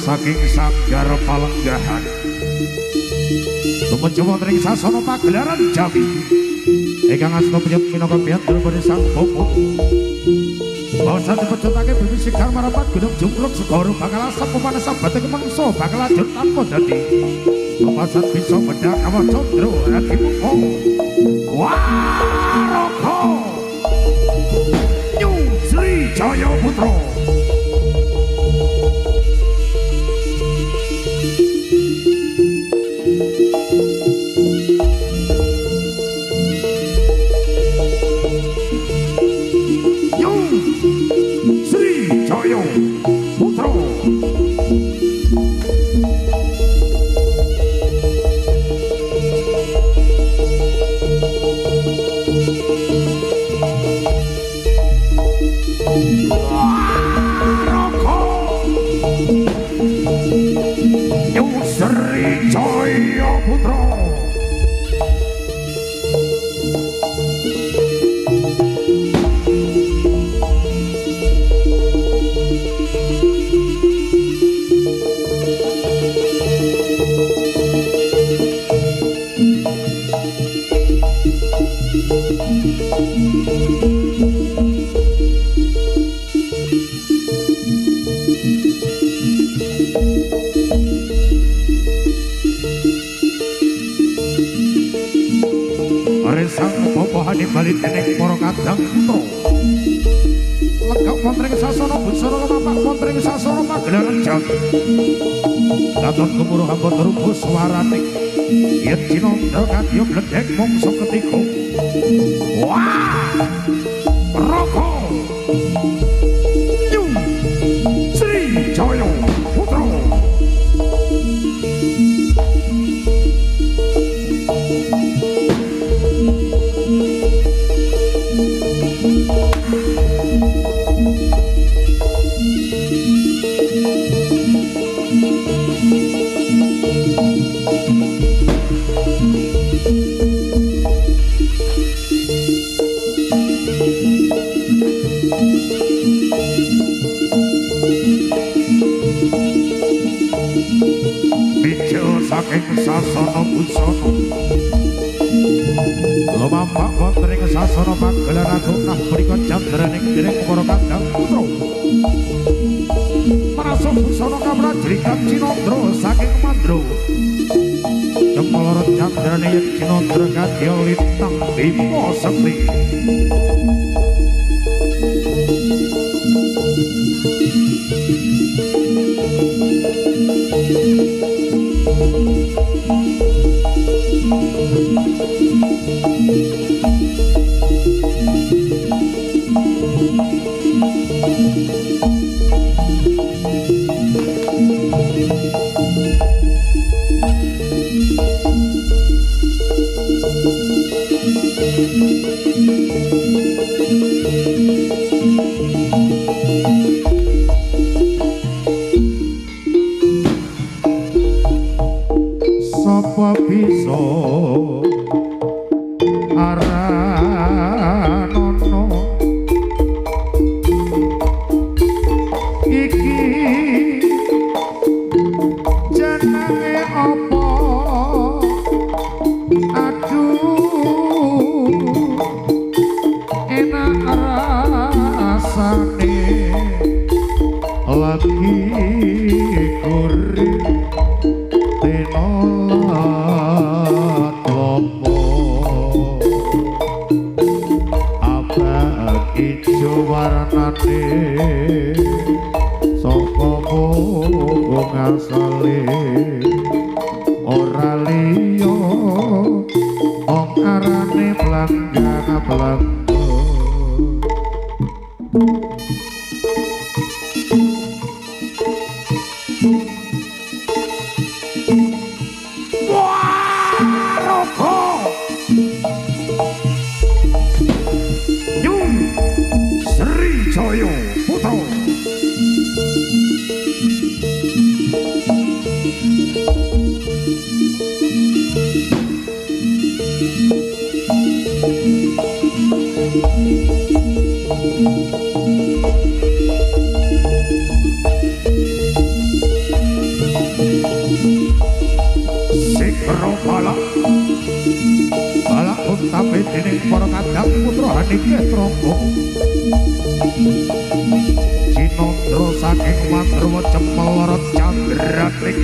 Saking Sanggar Palenggahan tumuju wonten ing sasana pagelaran Jawi ingkang asta penyebut minangka piantun pada sang bopo bangsa dipecutake bumi sigar marapat gunung jumpluk segoro bakal asap pemanas batik mangsa bakal lanjut tanpa dadi pemasan bisa bedak awak condro ati muko waroko Nyu Sri Jaya Putra balik dening para kadang putra legak wonten ing sasana busana lumapak wonten ing sasana pagelaran Jawi katon gemuruh hamba terubu swaraning yen cinandra kadya bledhek mangsa ketiga wah roko Nyu Sri Jaya Putra saking sasana busana lumampah wonten ing sasana pagelaran agung nah punika jandraning dening para kadang putra marasuk busana kamrajrikan Cinandra saking Mandra Cempolor jandrane Cinandra kadya lintang Bima Sekti sapa bisa aranono iki jenenge apa aduh enak rasane lagi gurih tenolat lopo abang ijo warnane saka mung asale ora liya wong arane blanggang tapi dening para kadang putra Hanike Trangga Cinandra saking Mandrawa Cempolor Candraning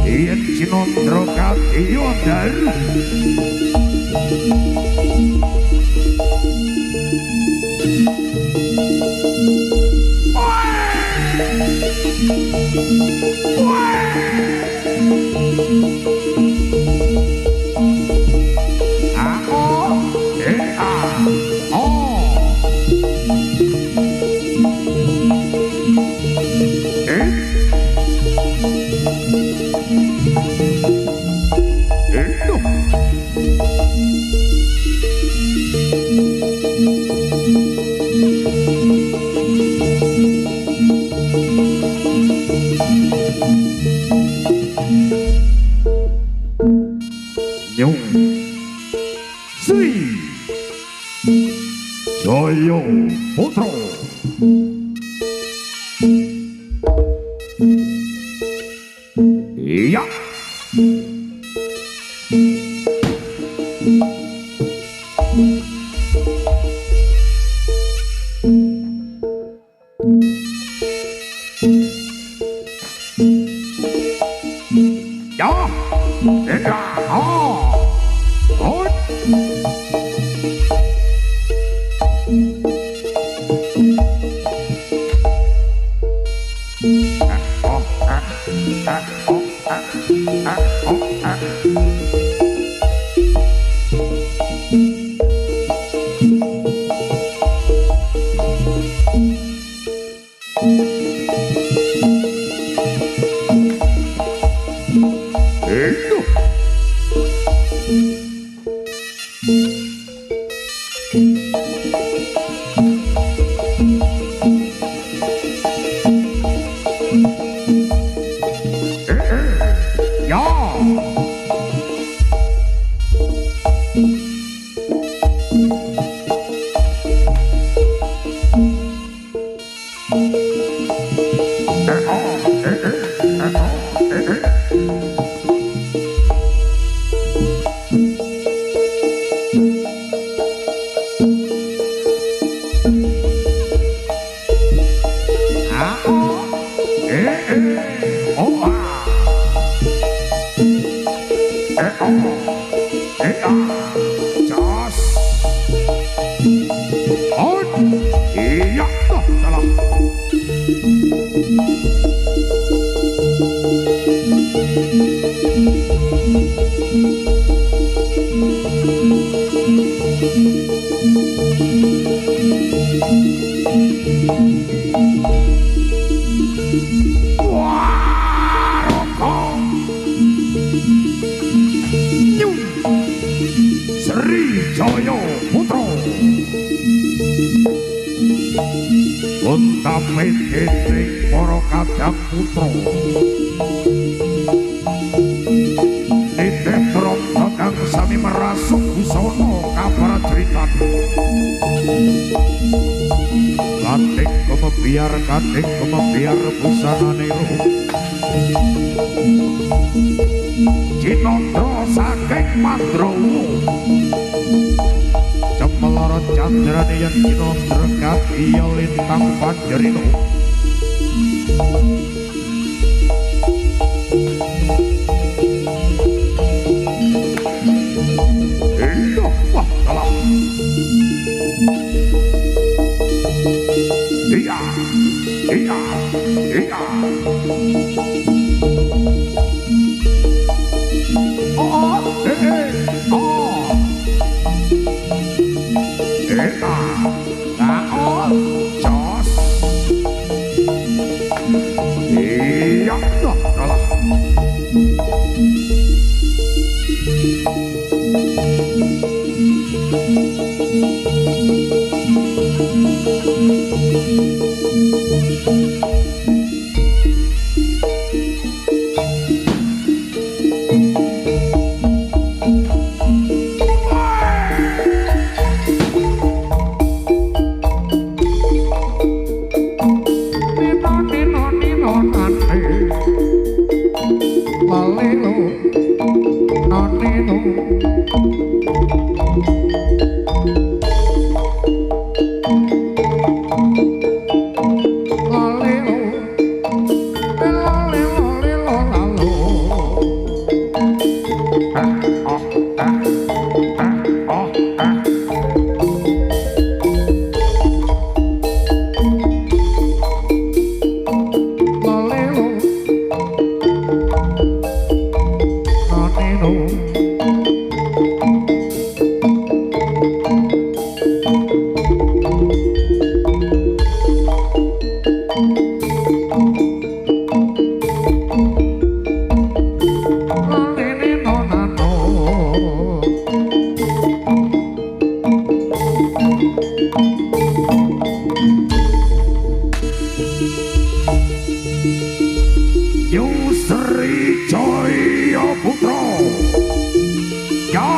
yen Cinandra kadya daru Jaya Putra iya Jos. On. Iya, salah. Jaya Putra Untame dening para kadang putra Nitih Brata kang sami merasuk busana kaprajuritan kating kemebiar busanane roh Cinandra saking Mandrawa Cemeloro candrane yen Cinandra kadya lintang Panjerino wah salah iya Jos iya salah Sri Jaya Putra ya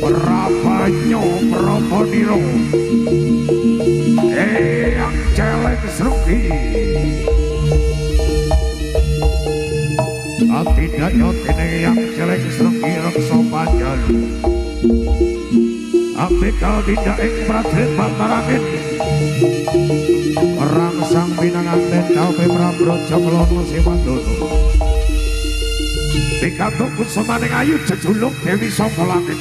Prabanyo Prabaniro yang celeng serupi tidak nyotine yang celeng serupi reksa panjalu abekal tidak ing prajurit Batarangin perang sang pinanganten kaupe Prabrojo Melono Sewandono pikantuk kusemaning ayu jejuluk Dewi Saka Langit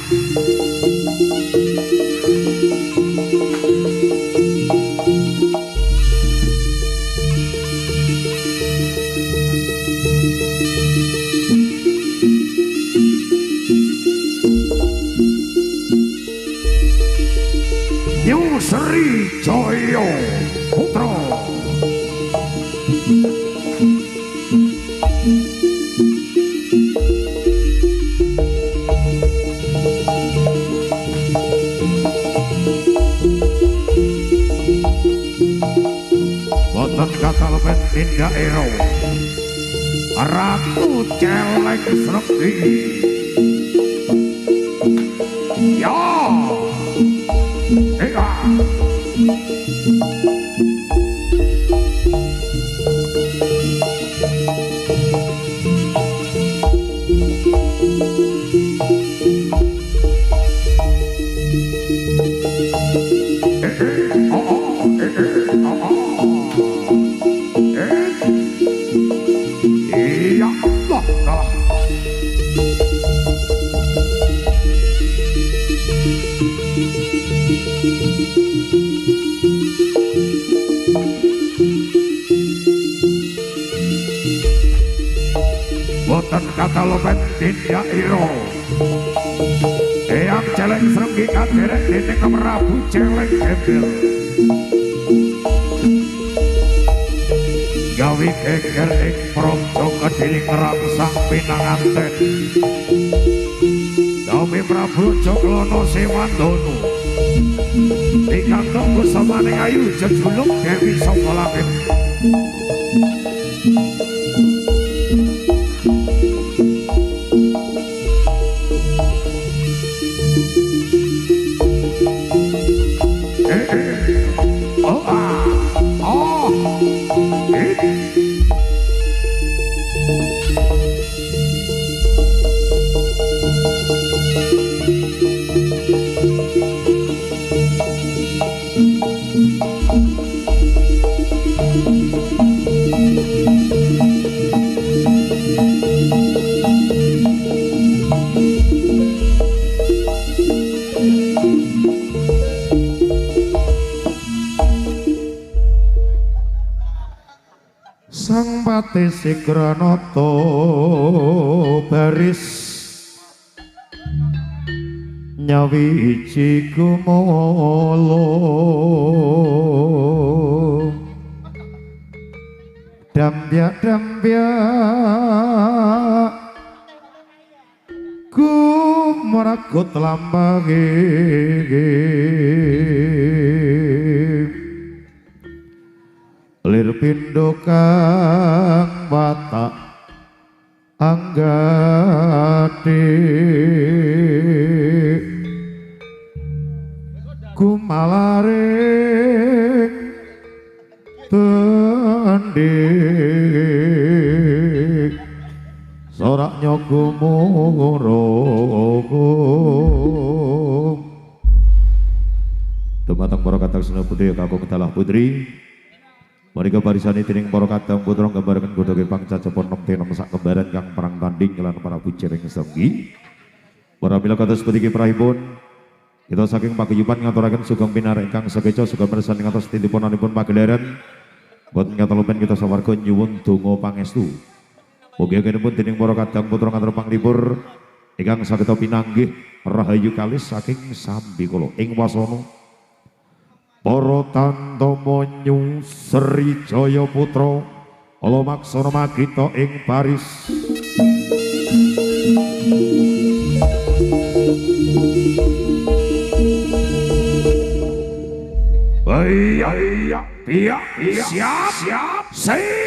Sri Jaya Putra boten katal tindak ero Ratu Celeng Sregi ya boten kata lopet tindak iro eyang celeng serenggi kaderek dening Prabu celeng gembel gawi geger ing praja kediri ngrangsang pinanganten Dami Prabu Joglono Sewandana dikantuk kusamaning ayu jejuluk Dewi saka langit Sang Pati Sigranata baris nyawiji gumala dambyak gumragut lambange lir pindho kang watak anggati kumalaring tendi sorak nyogumurung dumateng para kadang sena budaya kakung dalah putri mereka barisani tining para kadang putra gambaran godhoge pangcacepon nom tenom sak kembaran kang perang tanding kelan para bucereng senggi Waramila kados sediki prahipun kita saking paguyuban ngaturaken sugeng pinarak ingkang sakeca sugeng mirsani ngatos tindipunanipun pagelaran boten ngatalupen kita sawarga nyuwun donga pangestu mugi agenipun dening para kadang putra ngatur panglipur ingkang sageta pinanggih rahayu kalis saking sambikala ing wasana para Tantama Nyu Sri Jaya Putra ala maksana magita ing baris siap saya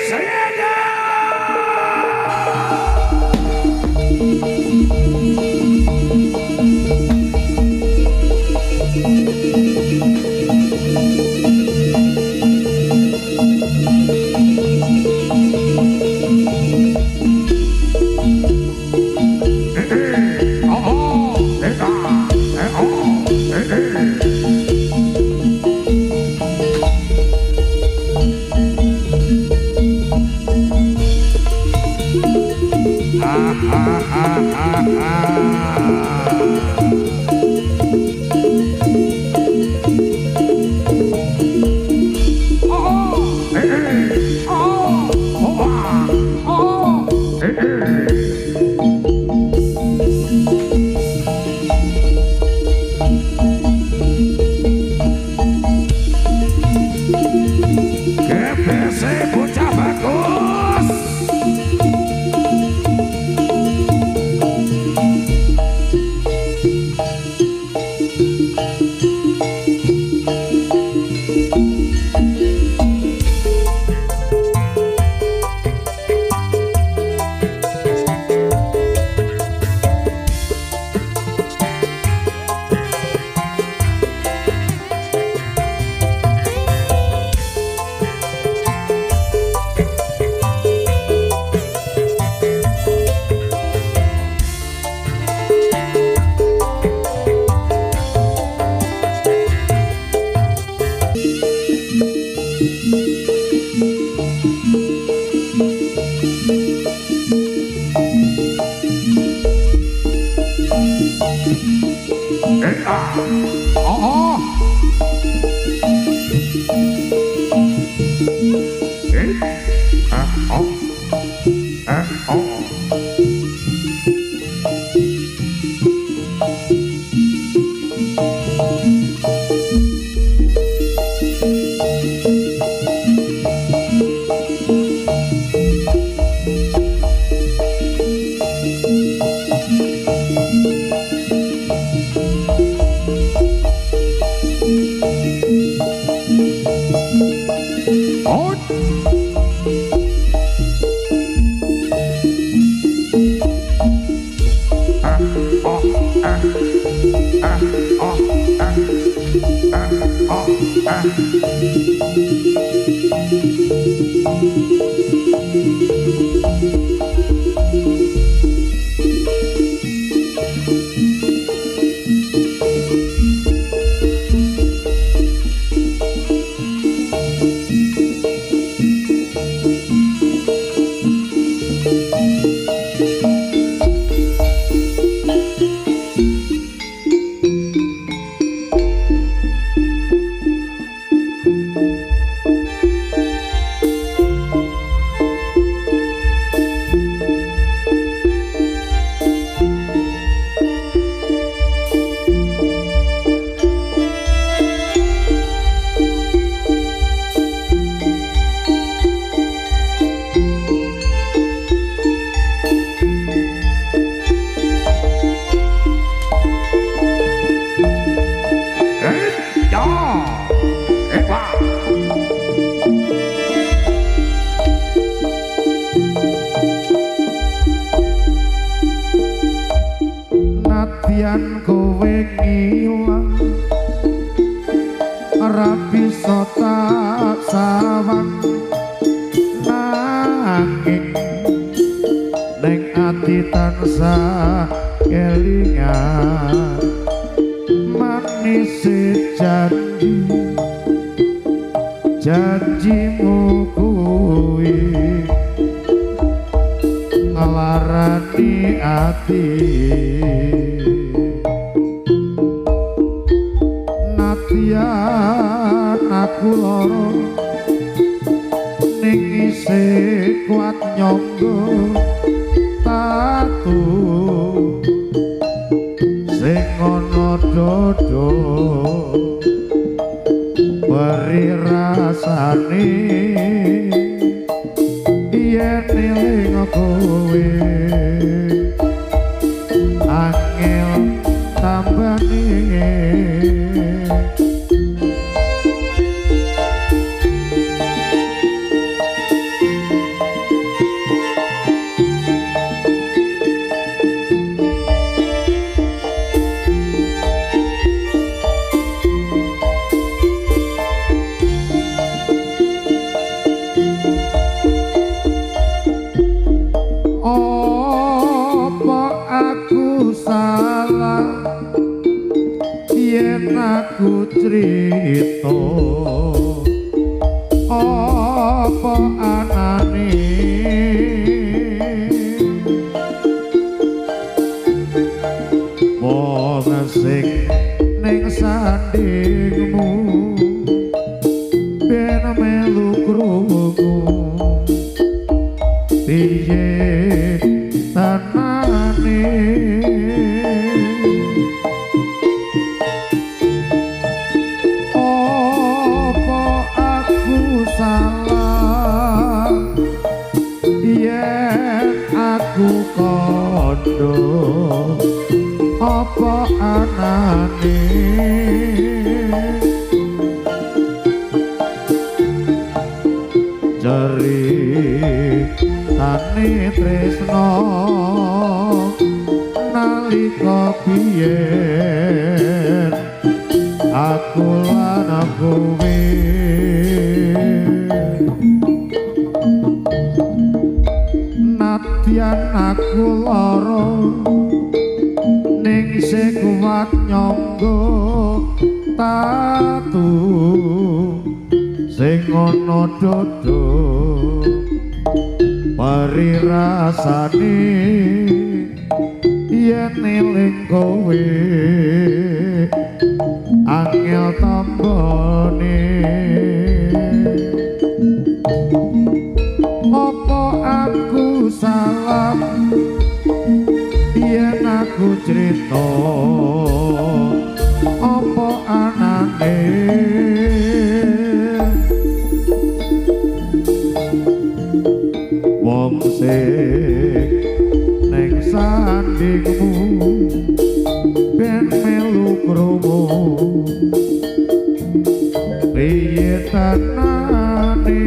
piye tanane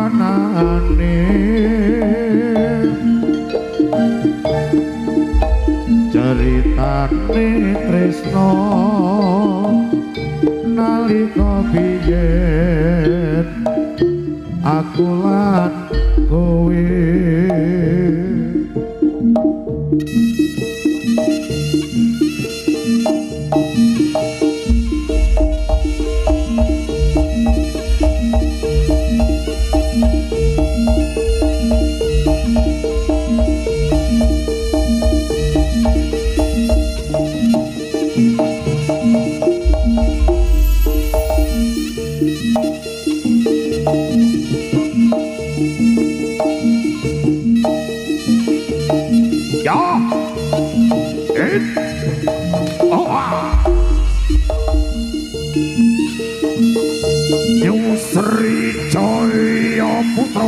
anane ceritane tresno nalika biyen aku lan kowe Sri Jaya Putra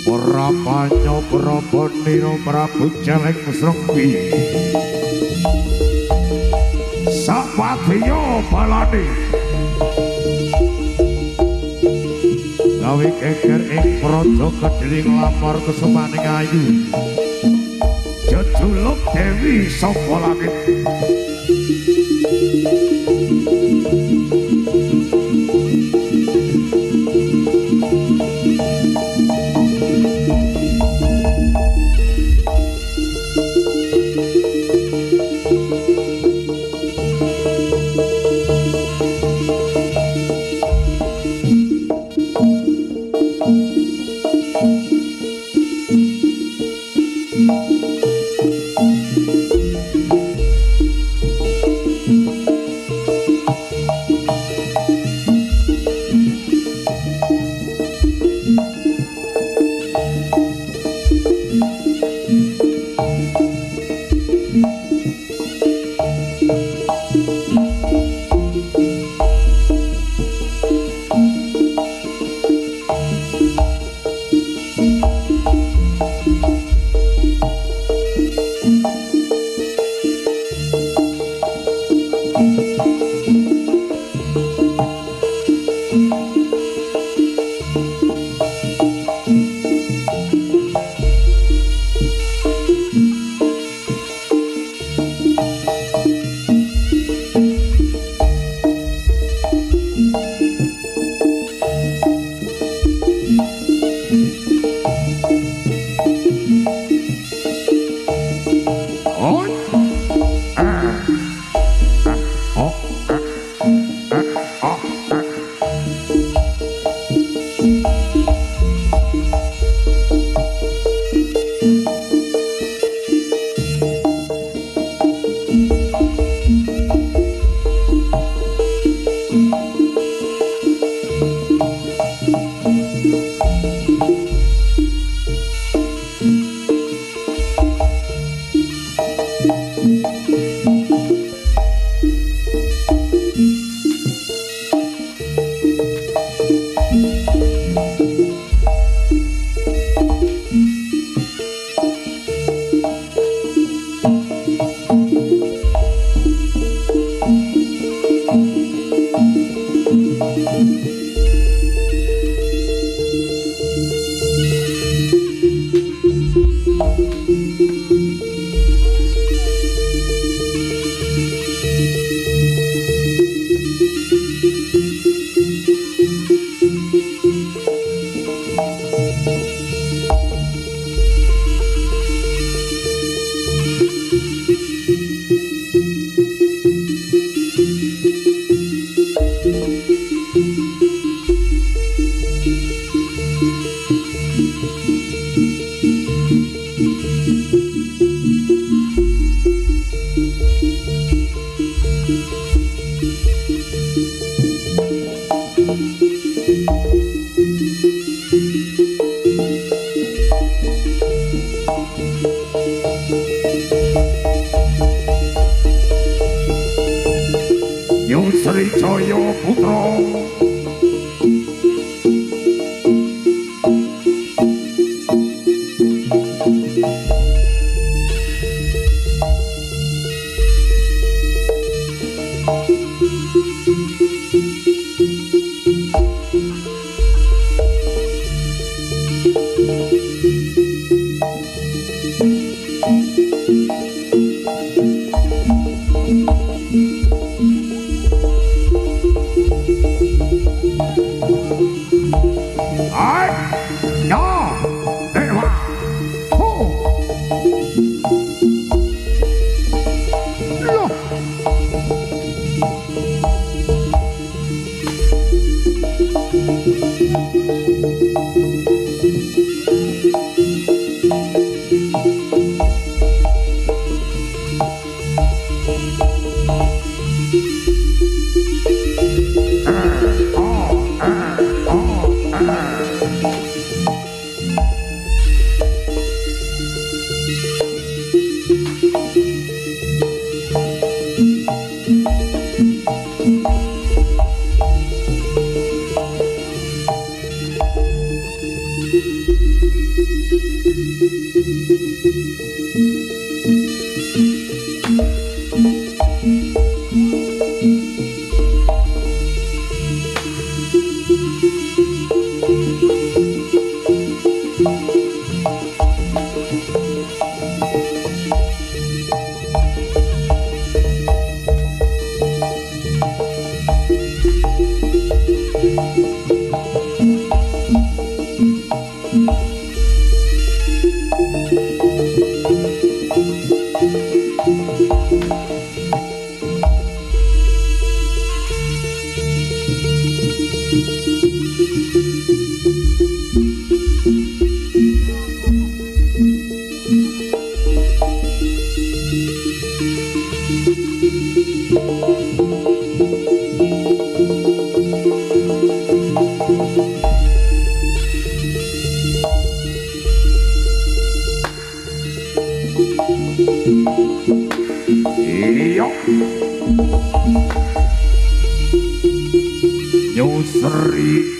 ora panyo prapanira Prabu Celeng Srenggi Sapatiyo balane gawe geger ing praja Kedhing lamar kesumaning ayu jejuluk Dewi saka langit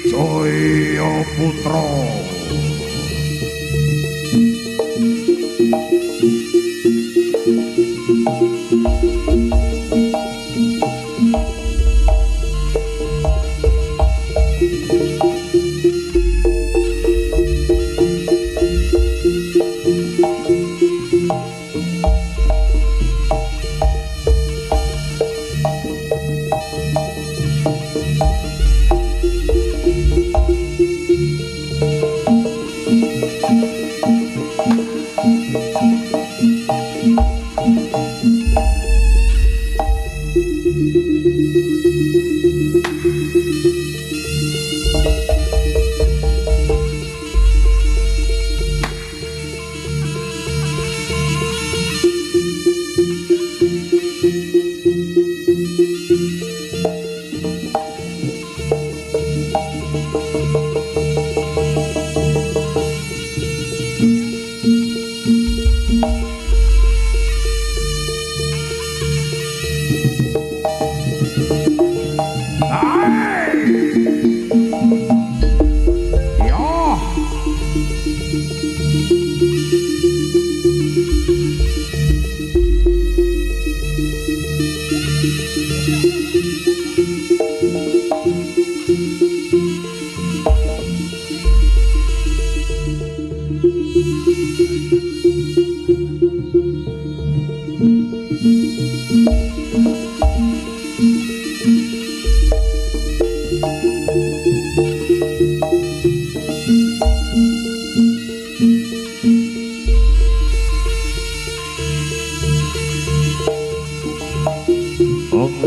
Joyo Putra.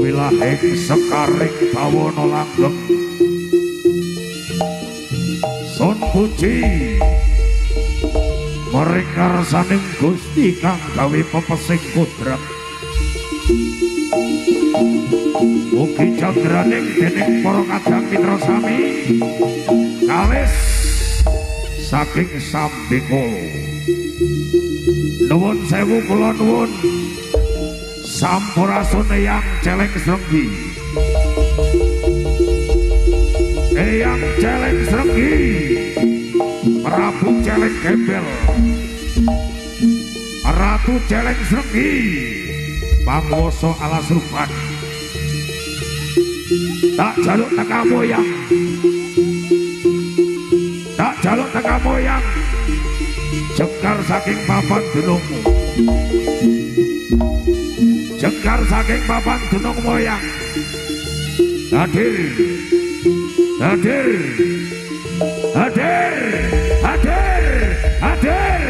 Wilahing sekaring bawana langgeng Sun puji maring karsaning Gusti kang gawe pepesing kodrat mugi jandraning dening para kadang mitra sami kawis saking sambekala nuwun sewu kula nuwun Sampurasune Eyang Celeng Srenggi Eyang Celeng Srenggi Prabu Celeng Gembel Ratu Celeng Srenggi Panguwasa Alas Rupan tak jaluk teka moyang tak jaluk teka moyang jengkar saking papan dunungmu jengkar saking papan dunung moyang hadir hadir hadir hadir hadir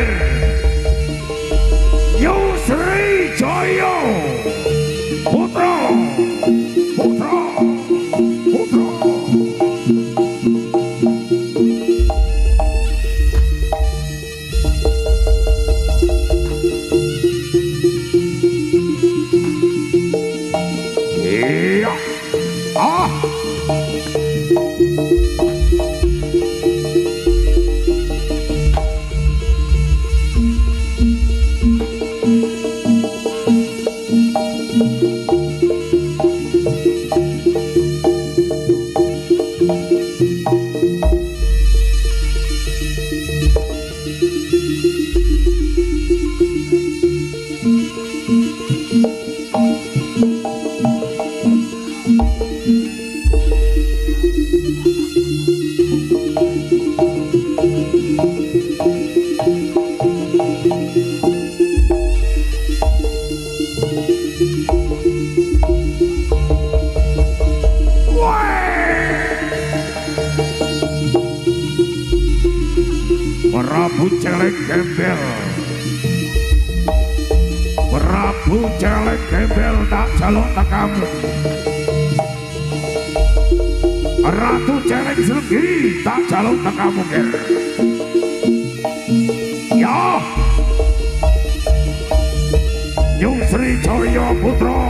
Yusri Joyo Putra Putra Putra Prabu Celeng Gembel Prabu Celeng Gembel tak jaluk tekamu Ratu Celeng Srenggi tak jaluk tekamu ger ya Yusri Joyo Putra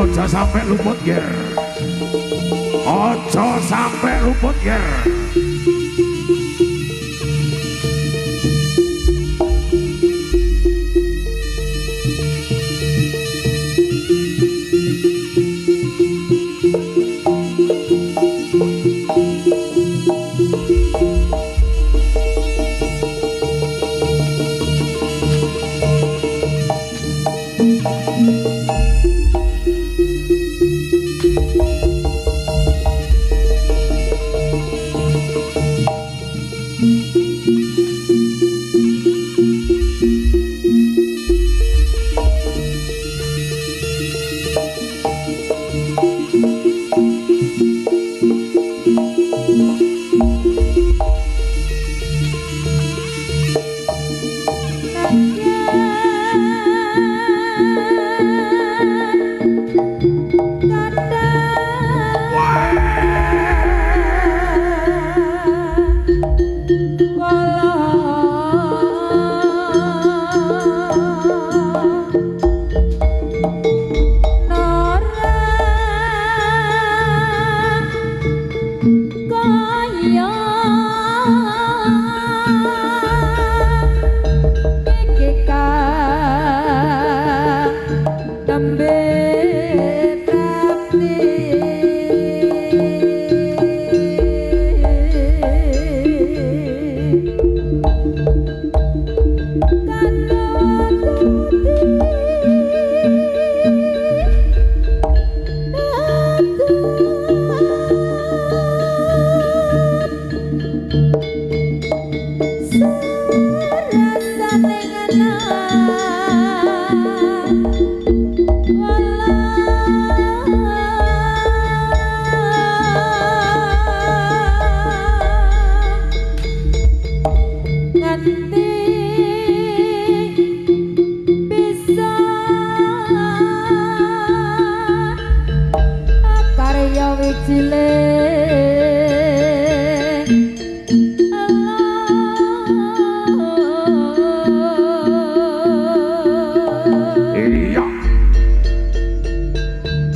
Ojo sampai luput ger, ojo sampai luput ger.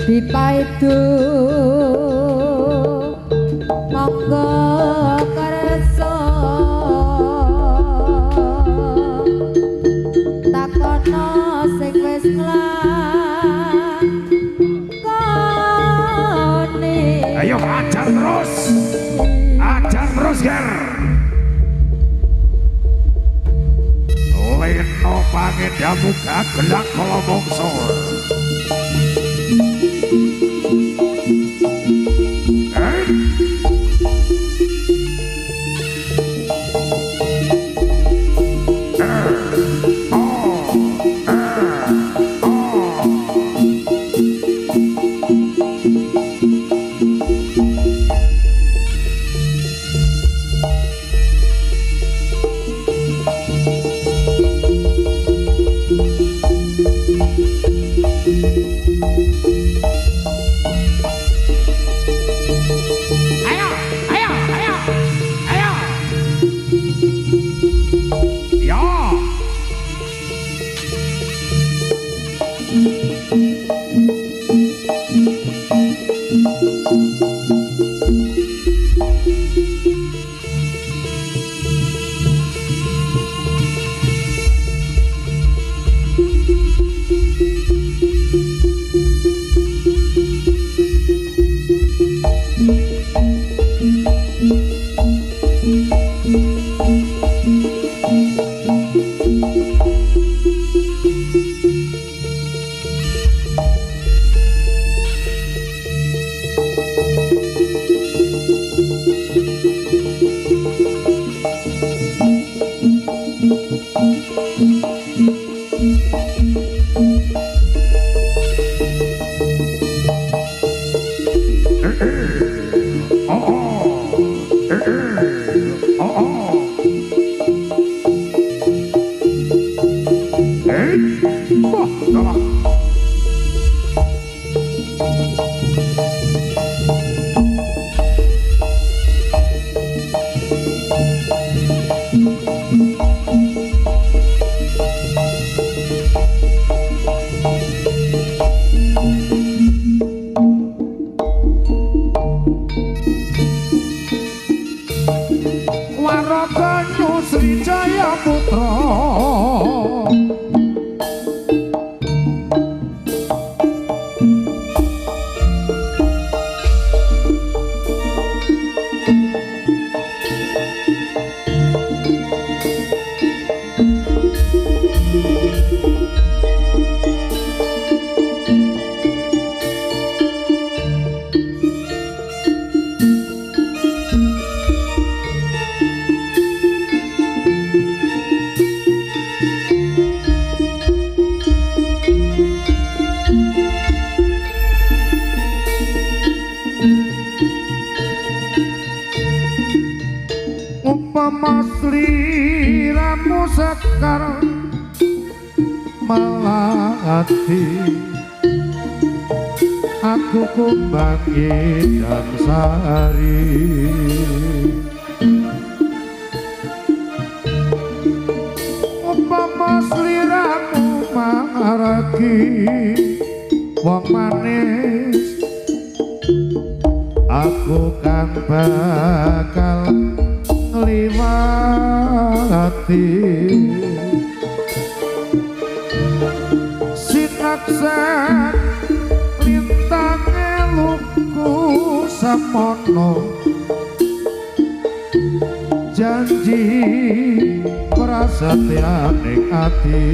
Dipaidu monggo kersa takono sing wis nglakoni. Ayo ajar terus ger. Leno pangedamu gagelak kala mongso. upama sliramu sekar melati aku kumbangi dan sari upama sliramu maragi wong manis aku kan bakal ngliwati sinaksen lintange luku samono janji prasatyane ati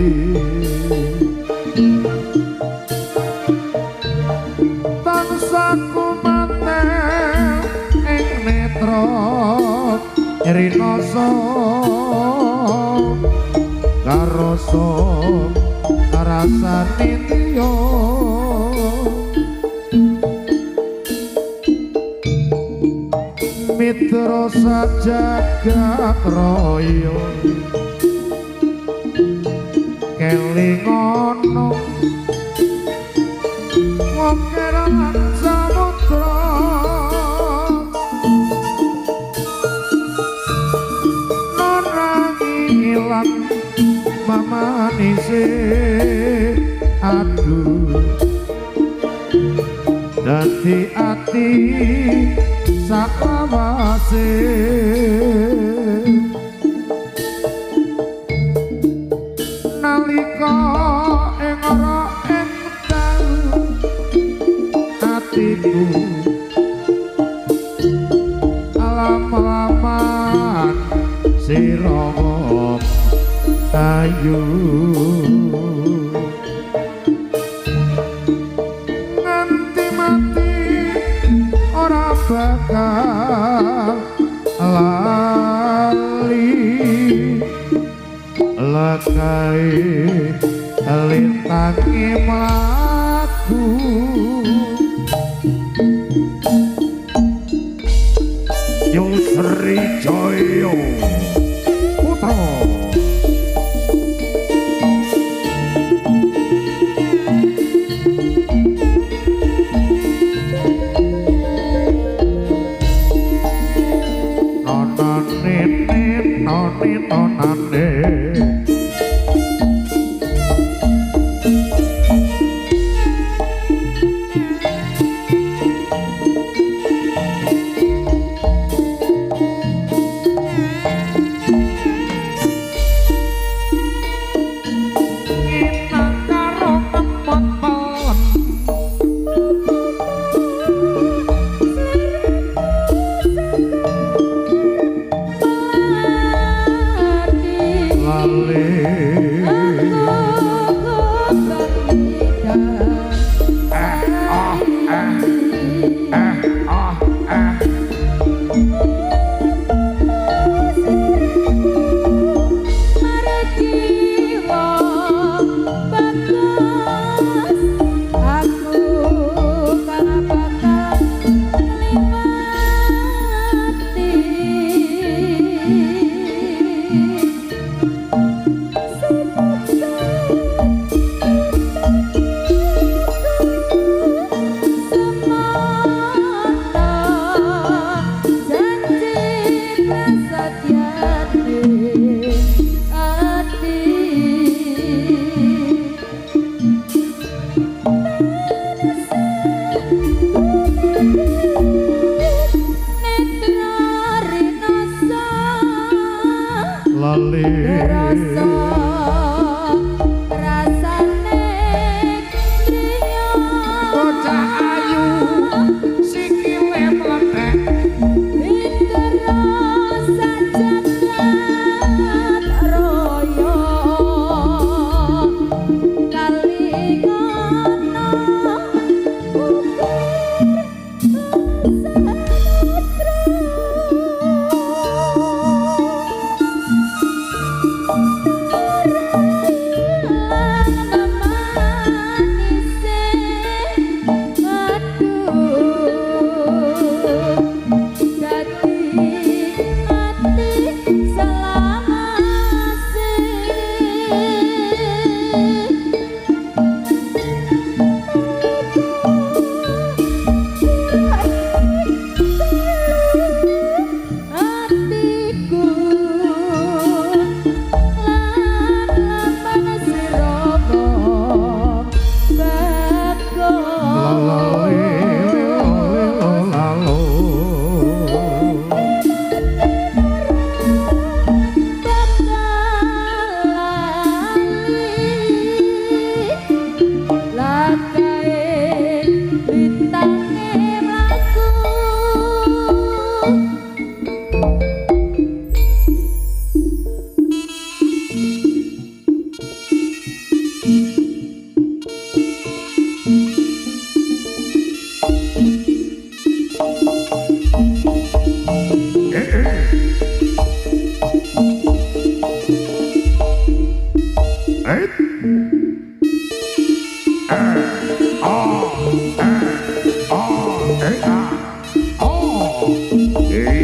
tansah kumantel ing netra rinoso karoso rasane tiyo mitra sajagat raya kelingono ngokeran samudra ilang mamanise aduh dadi ati saklawase nalika ing ora ing dalu atiku alam-alaman sira ayu nganti mati ora bakal lali lekai lintangi mlaku Yusri Joyo Putra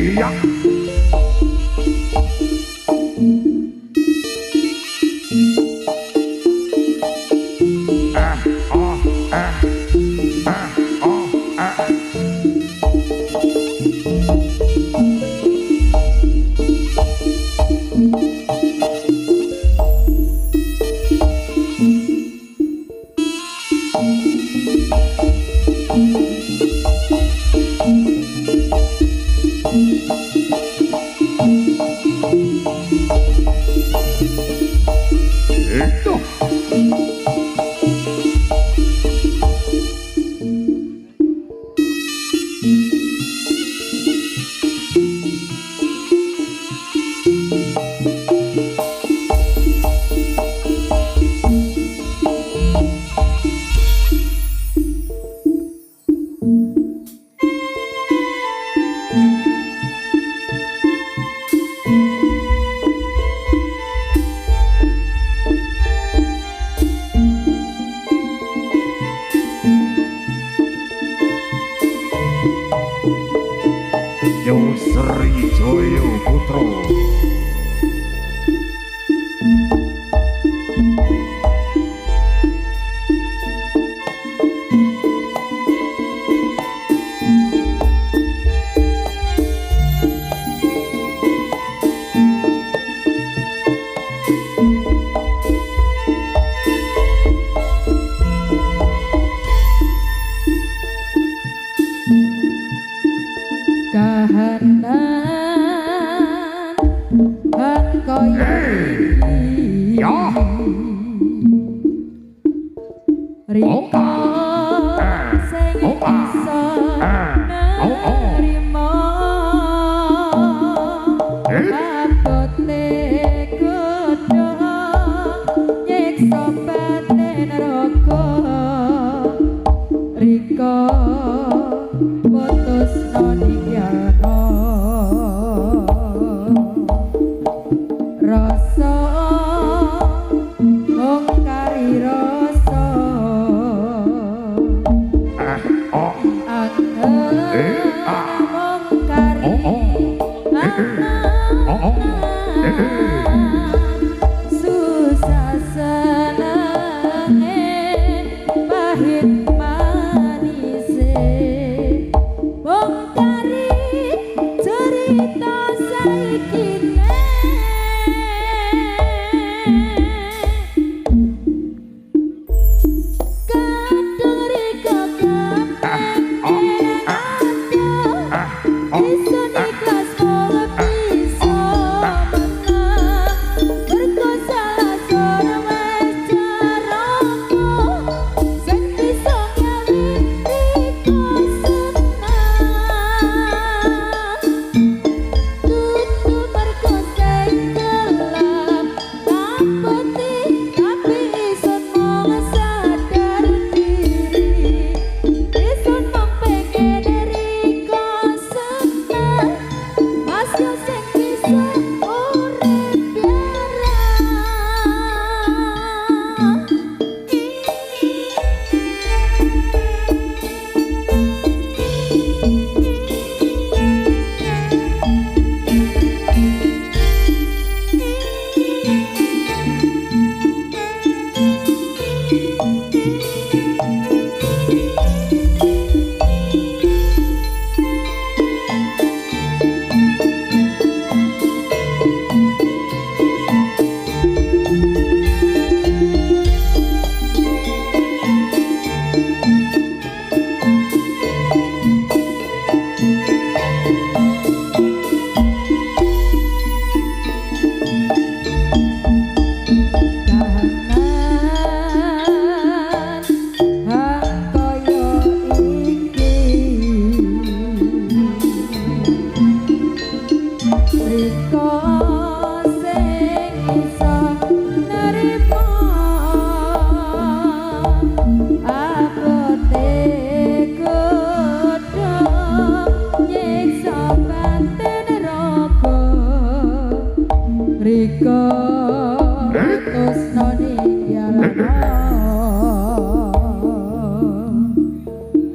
iya. Sri Joyo Putro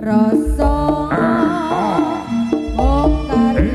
rasa wong kari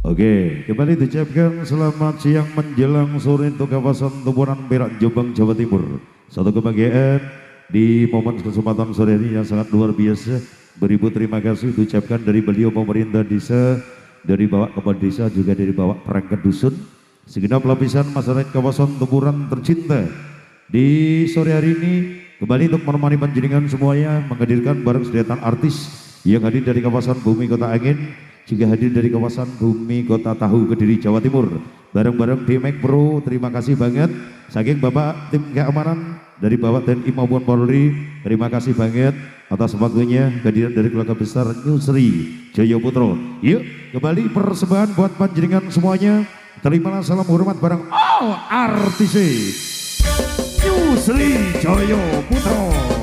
Oke, kembali diucapkan selamat siang menjelang sore untuk kawasan Tumpuran Perak Jombang Jawa Timur. Satu kebahagiaan di momen kesempatan sore ini yang sangat luar biasa. Beribu terima kasih diucapkan dari beliau pemerintah desa, dari Bapak Kepala Desa, juga dari Bapak Perangkat Dusun, segenap lapisan masyarakat kawasan Tumpuran tercinta. Di sore hari ini kembali untuk menemani panjenengan semuanya menghadirkan barang sediaan artis yang hadir dari kawasan Bumi Kota Angin, juga hadir dari kawasan Bumi Kota Tahu Kediri Jawa Timur, bareng-bareng DMX Pro. Terima kasih banget saking Bapak tim keamanan dari Bapak TNI maupun Polri. Terima kasih banget atas waktunya kehadiran dari keluarga besar Nyusri Jaya Putro. Yuk kembali persembahan buat panjenengan semuanya. Terimalah salam hormat bareng all artis Nyusri Jaya Putro.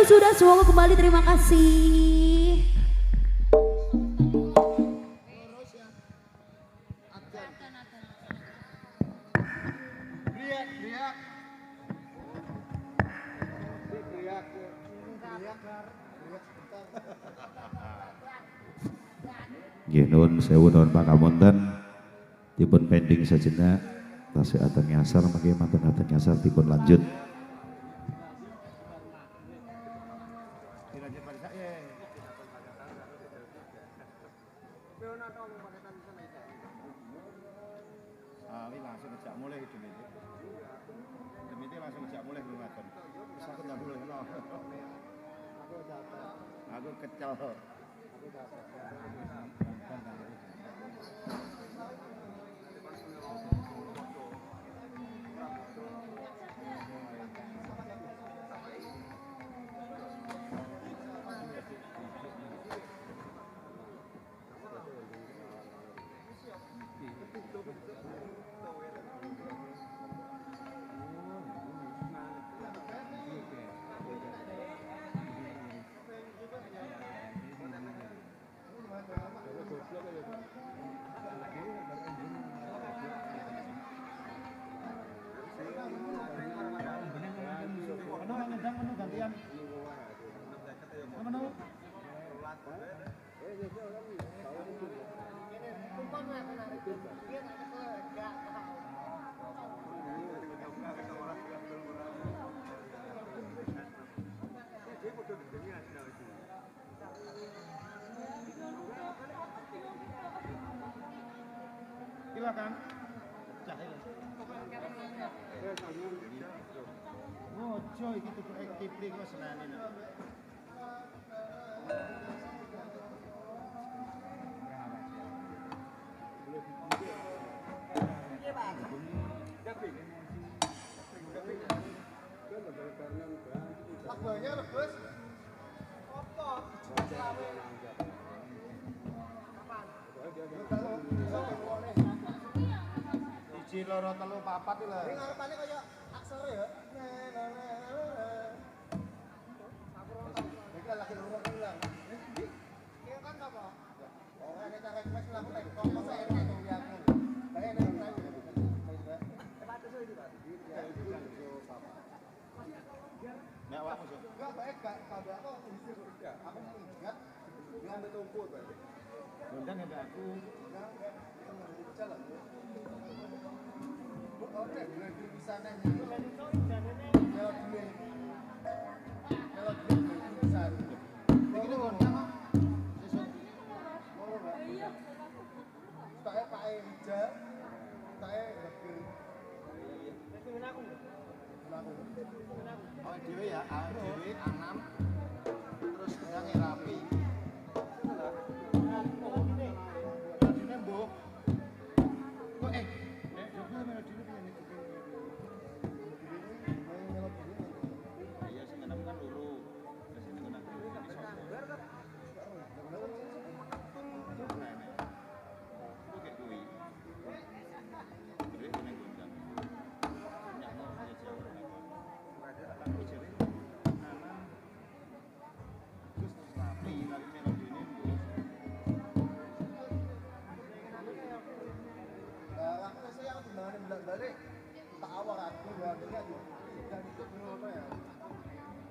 Sudah semoga kembali, terima kasih. Nun sewu tahun pangapunten dipun pending sajenak tasih aten nyasar mangke manten aten nyasar dipun lanjut. Langsung ngejak mulai itu langsung ngejak mulai ngelakukan. Terus aku nggak boleh no. Aku kecel. Menu gantian. Menu. Silakan. Oh, coy, gitu tuh ekipri kok senani. Lagunya rebus. Opo? Siji loro telu papat iki lho. Ning ngarepane kaya aksara ya. Iki lagi loro bilang. Iki kan apa? Oh, ada cara request lagu nek kok saya nek ya aku. Saya nek saya. Cepat itu iki, Pak. Nek awakmu sih. Enggak baik kabeh aku isi surga. Aku ingat dengan betumpu tadi. Undang ya aku. Jalan. Dewi ya, Dewi Anam, terus gedangnya rapi. Melodinya mbok. Kok Jogja melodinya piye nek? Iya sing enam kan loro. Terus ini kena ini sapa? Oke kuwi. Dewi kena gondang. Nyakno ya jauh.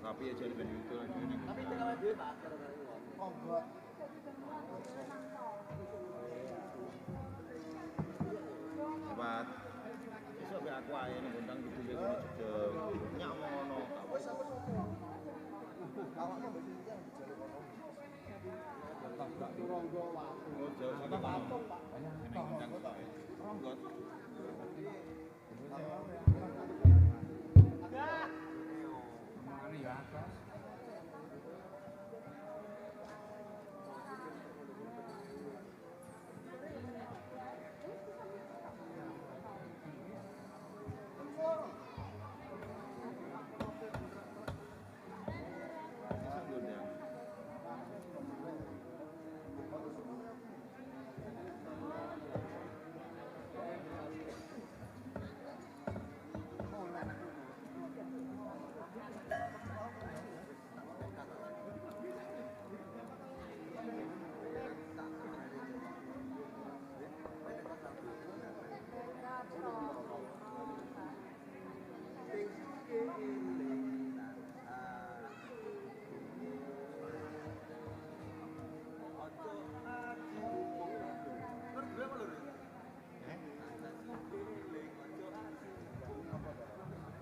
Tapi ya jadi band itu lagi ini. Tapi tinggal duit Pak. Oh, enggak. Cepat. Besok be aku ae ning gondang gitu ya jedeg. Nyak ngono. Wis apa sopo? Awakmu mbek yang dijaluk ono. Tak turonggo waktu. Oh, jauh sama patung, Pak. Ning gondang kok. Ronggot.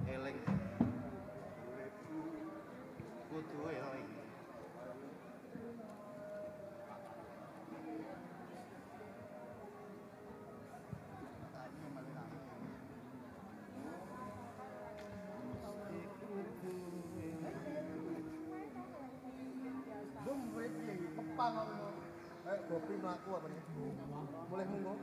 Eling kudu ya iki. Kepang ngono. Gopi mlaku apa nih? Mulai mungo.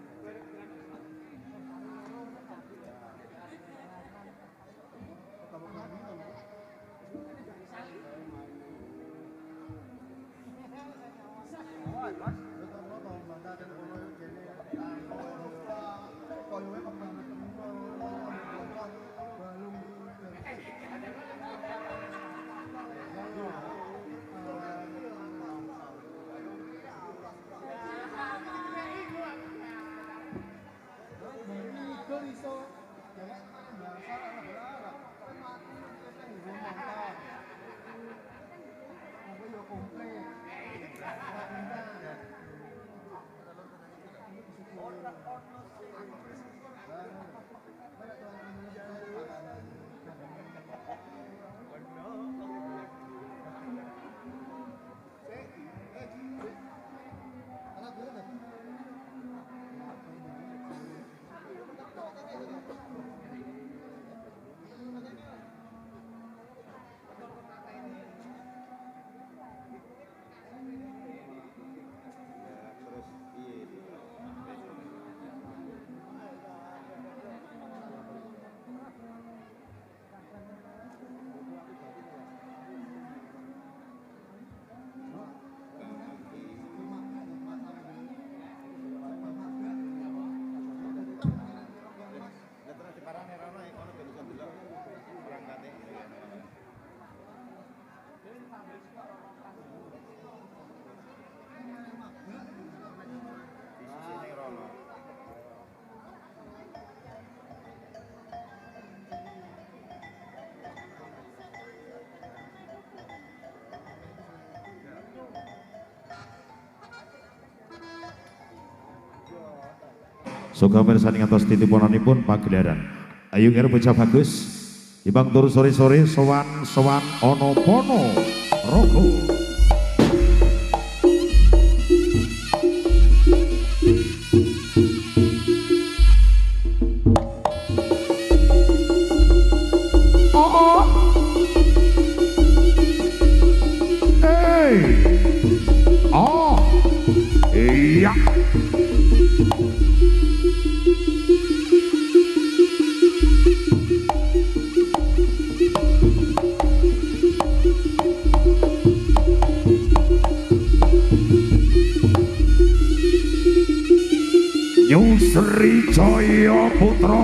Soga mirsani ngantos titipunanipun pagelaran Ayo kira bocah bagus. Ibang turu sore-sore sowan ono pono rogo. Iya. Nyusri Jaya Putra.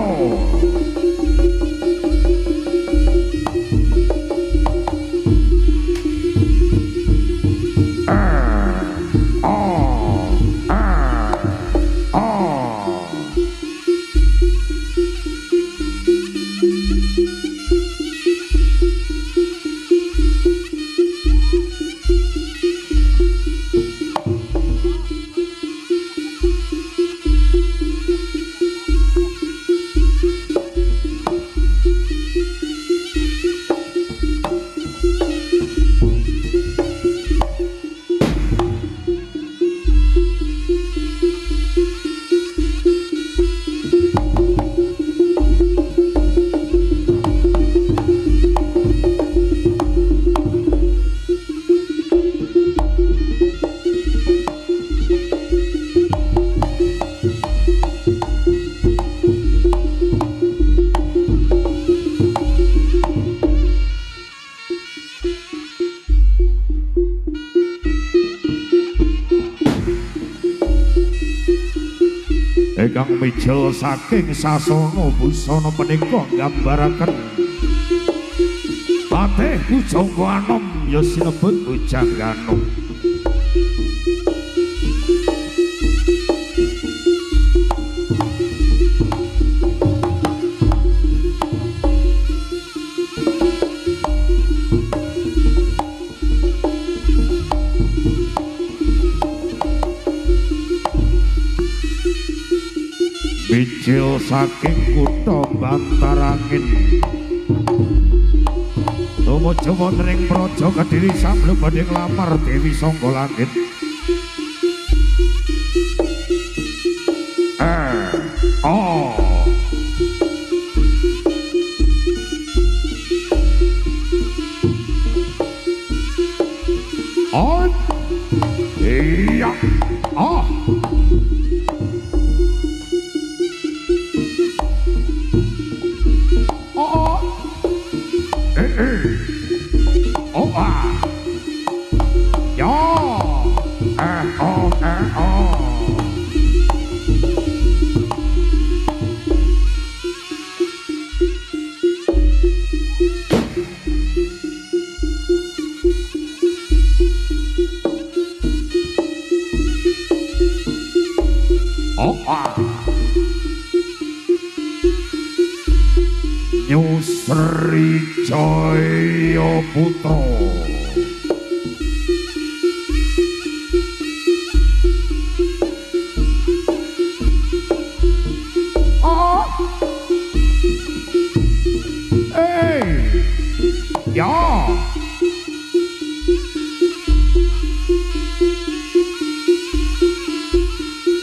Ingkang mijil saking sasana busana menika nggambaraken Patih Pujangganom ya sinebut Pujangganom. Mijil saking kutha Bantarangin tumuju wonten ing Praja Kediri samlebet badhe nglamar Dewi Sangga Langit. Iya. Nyusri Jaya Putra. Ya.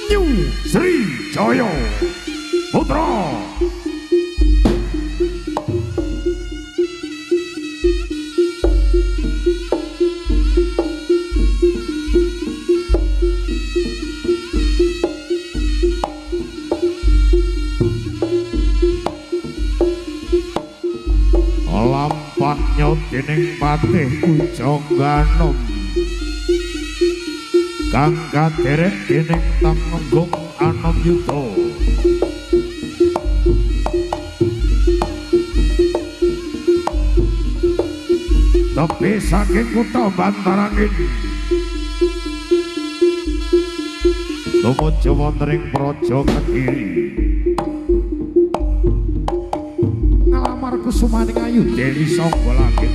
Nyusri Jaya Putra. Lampahnya dening Patih Pujangganom kang kaderek dening Temenggung Anamyuda. Tepi saking kutha Bantarangin tumuju wonten ing Praja Kediri ngalamar kusumaning ayu Dewi Sangga Langit.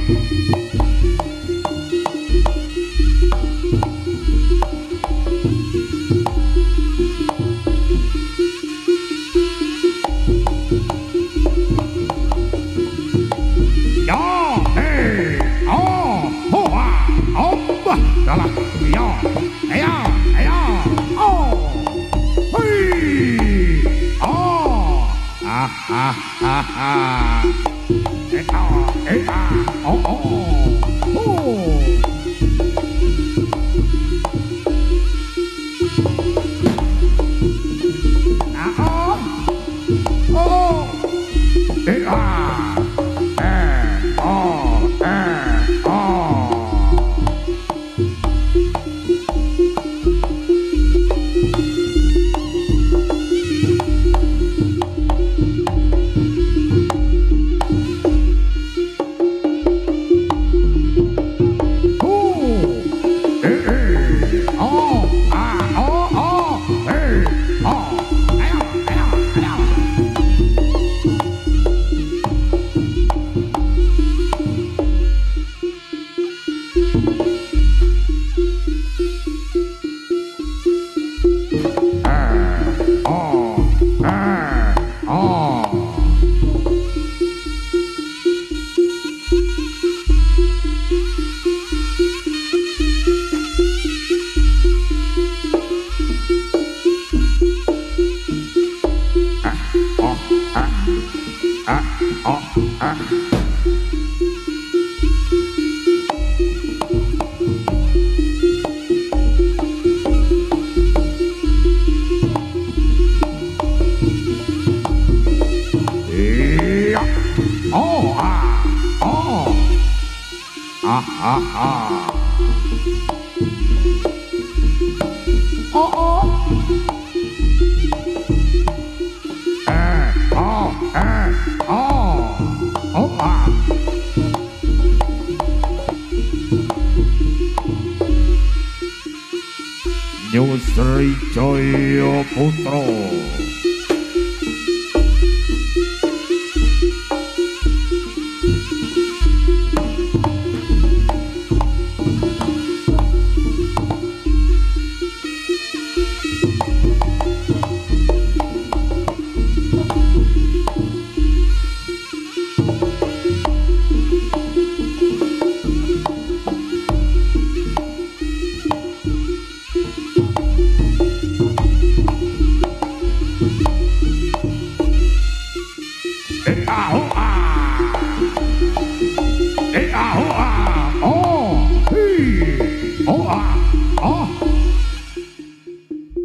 Nyusri Jaya Putra.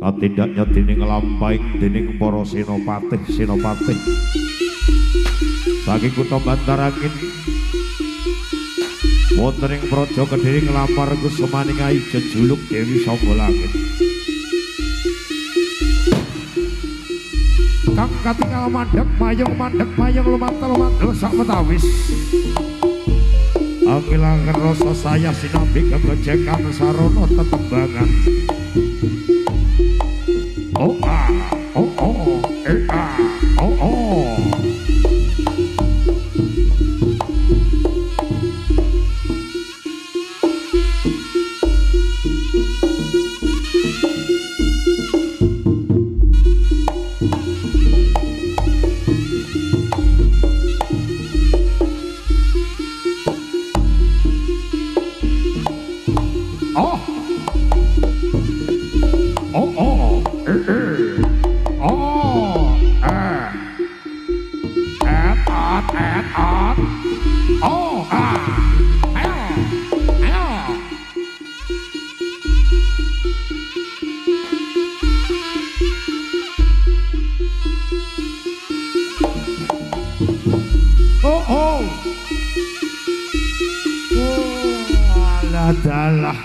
Katindaknya dening nglampaing dening para senopatih saking kutha Bantarangin wonten ing praja Kediri nglampar Kusemaning Ayu jejuluk Dewi Sangga Langit. Kang katingal mandheg mayung lumantel sak metawis. Angilangan rasa saya sinambi kegojekan sarana tetembangan. Oh ah, oh oh, ah, oh oh. Adalah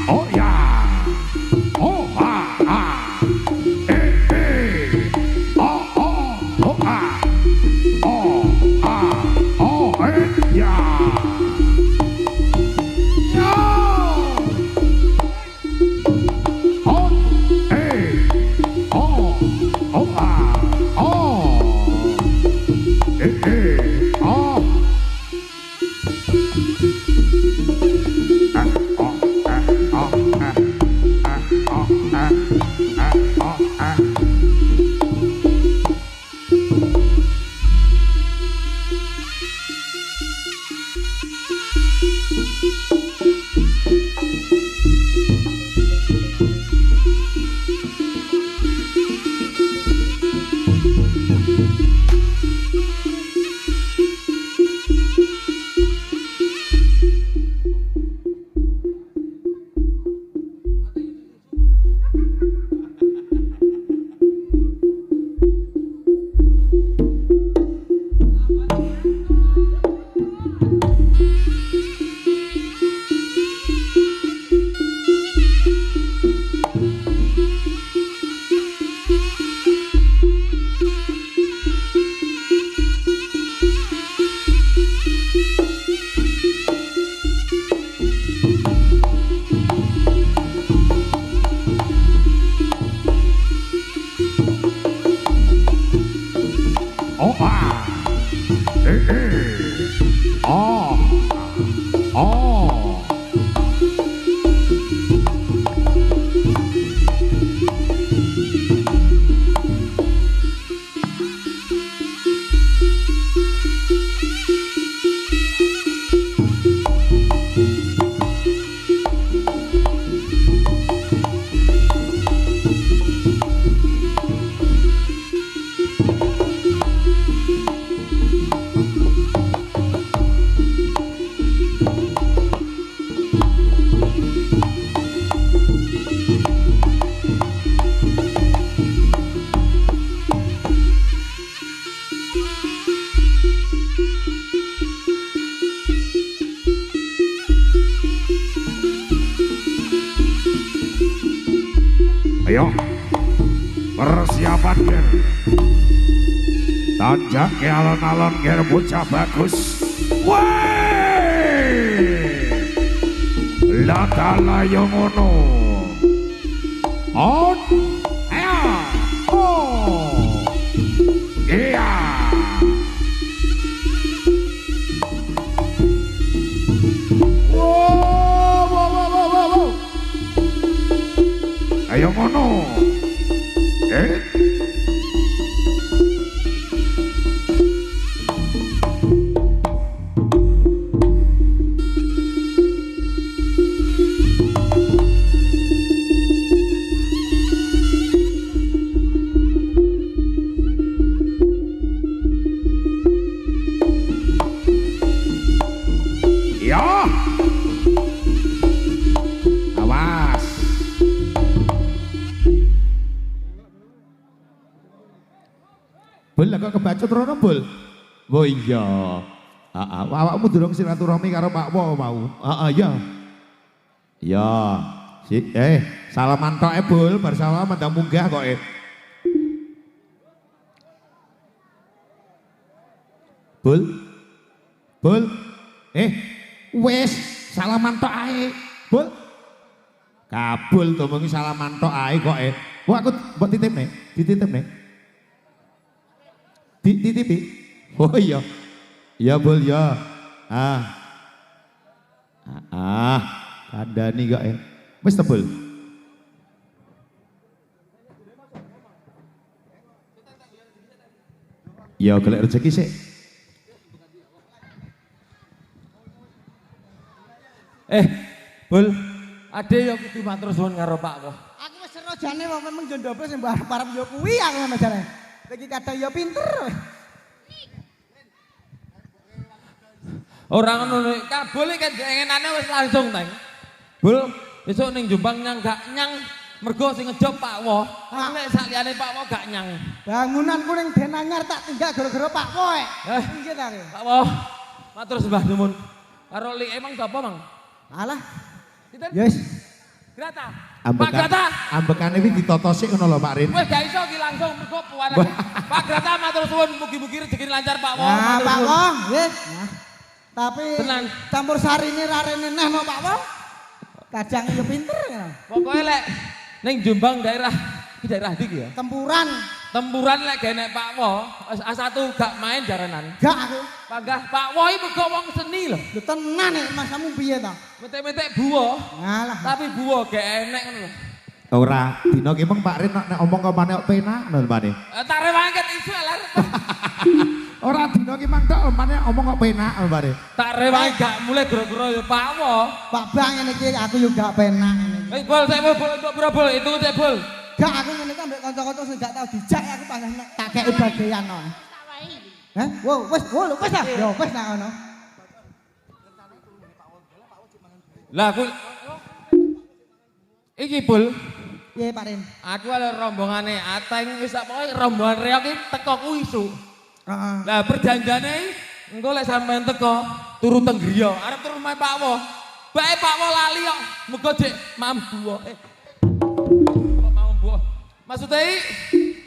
oh ya oh oh ah oh oh ayo persiapan ger tanjak ke alon-alon ger bocah bagus weh lata layong ngono on ayo oh iya wow ayo ngono ya awas bol kok kebacut rono bol oh iya awakmu durung silaturahmi karo Pak Wo mau iya iya si salaman tok bol bar salaman ndang munggah kok bol bol wes salaman tok ae bol kabul to mung salaman tok ae kok wah aku mbok dititipne dititipi oh iya iya bol ya kandani kok wis tebel ya golek rezeki sik Bul, ade yo kudu matur suwun karo Pak Wo. Aku wis sero jane wong memeng yo ndobel sing arep yo kuwi aku ngono jane. Iki kadang yo pinter. Ora ngono kabul iki kengenane wis langsung teng. Bul, besok ning Jombang nyang gak nyang mergo sing ngejob Pak Wo. Nek sakliyane Pak Wo gak nyang. Bangunanku ning Denanyar tak tinggal gara-gara Pak Wo. Piye ta iki? Pak Wo, matur sembah nuwun. Karo Li emang sapa, Mang? Alah. Yes. Grata. Pak Grata. Ambekane iki ditotosik ngono lho Pak Rin. Wis gak iso iki langsung mergo puara. Pak Grata matur suwun mugi-mugi rezeki lancar Pak Wo. Nah, Pak Wo, nggih. Tapi tenan campur sarine rarene neh no Pak Wo. Kadang yo pinter ya. Pokoke lek ning Jombang daerah ndi ya? Tempuran lek gene Pak Wo, A1 gak main jaranan. Gak aku. Panggah Pak Wo iki mergo wong seni lho. Lho tenan nek masamu piye ta? Metek-metek buwo. Ngalah. Tapi buwo gak enek ngono lho. Ora, dina ki meng Pak Rin nek omong kemane kok penak ngono Pak. Tak rewanget isu ler. Ora dina ki mang tok omane omong kok penak ngono Pak. Tak rewanget gak mulai gara-gara ya Pak Wo. Pak Bang ngene iki aku yo gak penak ngene. Wis bol sik bol untuk pira bol itu sik bol. Gak aku ngene iki ambek kanca-kanca sing gak tau dijak aku panggah tak kei bagian no. Hah? Wo wis ta? Yo wis nak ngono. Lah aku iki bol. Piye Pak Rin? Aku ale rombongane Ateng wis sak pokoke rombongan reok iki teko ku isu. Heeh. Lah perjanjiane engko lek sampean teko turu teng griya, arep turu omahe Pak Wo. Bae Pak Wo lali kok, muga Dik mambu wae. Kok mambu. Maksude